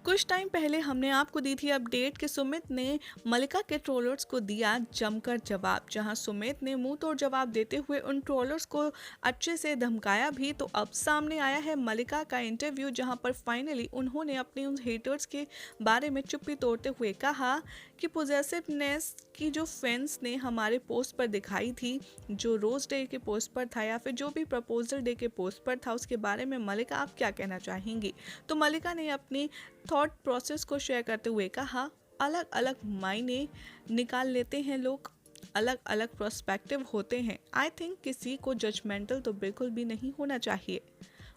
कुछ टाइम पहले हमने आपको दी थी अपडेट कि सुमित ने मलिका के ट्रोलर्स को दिया जमकर जवाब, जहां सुमित ने मुंह तोड़ जवाब देते हुए उन ट्रोलर्स को अच्छे से धमकाया भी। तो अब सामने आया है मलिका का इंटरव्यू, जहां पर फाइनली उन्होंने अपने उन हेटर्स के बारे में चुप्पी तोड़ते हुए कहा कि पोजेसिवनेस की जो फैंस ने हमारे पोस्ट पर दिखाई थी, जो रोज डे के पोस्ट पर था या फिर जो भी प्रपोजल डे के पोस्ट पर था, उसके बारे में मलिका आप क्या कहना चाहेंगी। तो मलिका ने अपनी थॉट प्रोसेस को शेयर करते हुए कहा, अलग अलग मायने निकाल लेते हैं लोग, अलग अलग पर्सपेक्टिव होते हैं। आई थिंक किसी को जजमेंटल तो बिल्कुल भी नहीं होना चाहिए,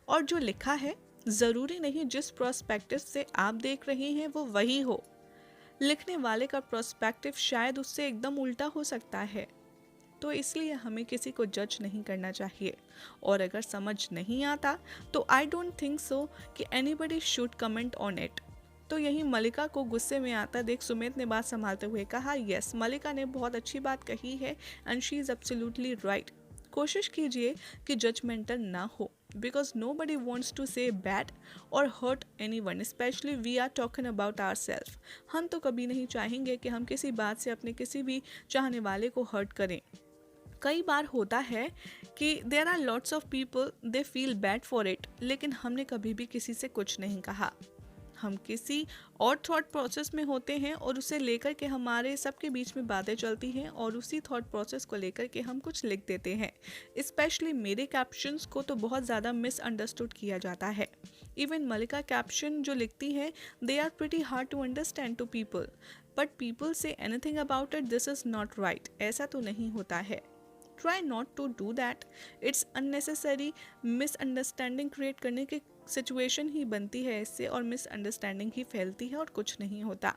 और जो लिखा है ज़रूरी नहीं जिस पर्सपेक्टिव से आप देख रहे हैं वो वही हो। लिखने वाले का पर्सपेक्टिव शायद उससे एकदम उल्टा हो सकता है। तो इसलिए हमें किसी को जज नहीं करना चाहिए, और अगर समझ नहीं आता तो आई डोंट थिंक सो कि anybody should comment on it. तो यही मलिका को गुस्से में आता देख सुमित ने बात संभालते हुए कहा, यस मलिका ने बहुत अच्छी बात कही है and she is absolutely right. कोशिश कीजिए कि जजमेंटल ना हो, because nobody wants to say bad और hurt anyone, specially we are talking about ourself. हम तो कभी नहीं चाहेंगे कि हम किसी बात से अपने किसी भी चाहने वाले को हर्ट करें। कई बार होता है कि there are lots of people they feel bad for it, लेकिन हमने कभी भी किसी से कुछ नहीं कहा। हम किसी और थॉट प्रोसेस में होते हैं और उसे लेकर के हमारे सबके बीच में बातें चलती हैं, और उसी थॉट प्रोसेस को लेकर के हम कुछ लिख देते हैं। स्पेशली मेरे कैप्शंस को तो बहुत ज़्यादा मिसअंडरस्टूड किया जाता है। इवन मलिका कैप्शन जो लिखती है, they are pretty hard to understand to people, but people say anything about it, this is not right. ऐसा तो नहीं होता है। Try not to do that, it's unnecessary. Misunderstanding create करने की सिचुएशन ही बनती है इससे, और मिसअंडरस्टैंडिंग ही फैलती है और कुछ नहीं होता।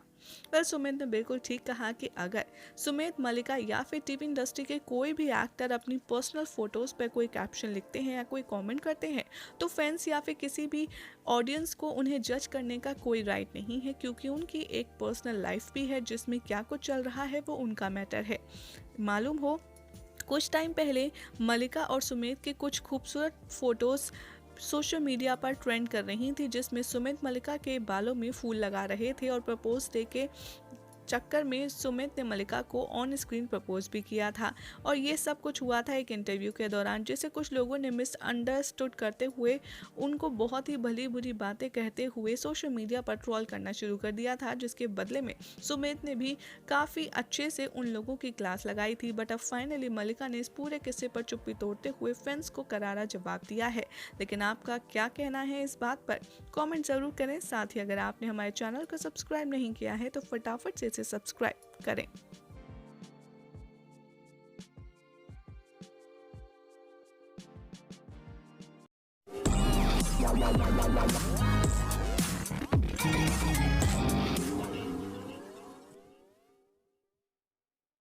पर सुमित ने बिल्कुल ठीक कहा कि अगर सुमित, मलिका या फिर टीवी इंडस्ट्री के कोई भी एक्टर अपनी पर्सनल फोटोज़ पर कोई कैप्शन लिखते हैं या कोई कमेंट करते हैं, तो फैंस या फिर किसी भी ऑडियंस को उन्हें जज करने का कोई राइट नहीं है, क्योंकि उनकी एक पर्सनल लाइफ भी है जिसमें क्या कुछ चल रहा है वो उनका मैटर है। मालूम हो, कुछ टाइम पहले मलिका और सुमित के कुछ खूबसूरत फोटोज़ सोशल मीडिया पर ट्रेंड कर रही थी, जिसमें सुमित मलिका के बालों में फूल लगा रहे थे, और प्रपोज डे के चक्कर में सुमित ने मलिका को ऑन स्क्रीन प्रपोज भी किया था। और ये सब कुछ हुआ था एक इंटरव्यू के दौरान, जिसे कुछ लोगों ने मिसअंडरस्टूड करते हुए उनको बहुत ही भली बुरी बातें कहते हुए सोशल मीडिया पर ट्रोल करना शुरू कर दिया था, जिसके बदले में सुमित ने भी काफ़ी अच्छे से उन लोगों की क्लास लगाई थी। बट अब फाइनली मलिका ने इस पूरे किस्से पर चुप्पी तोड़ते हुए फैंस को करारा जवाब दिया है। लेकिन आपका क्या कहना है इस बात पर, कमेंट ज़रूर करें। साथ ही अगर आपने हमारे चैनल को सब्सक्राइब नहीं किया है तो फटाफट से इसे सब्सक्राइब करें।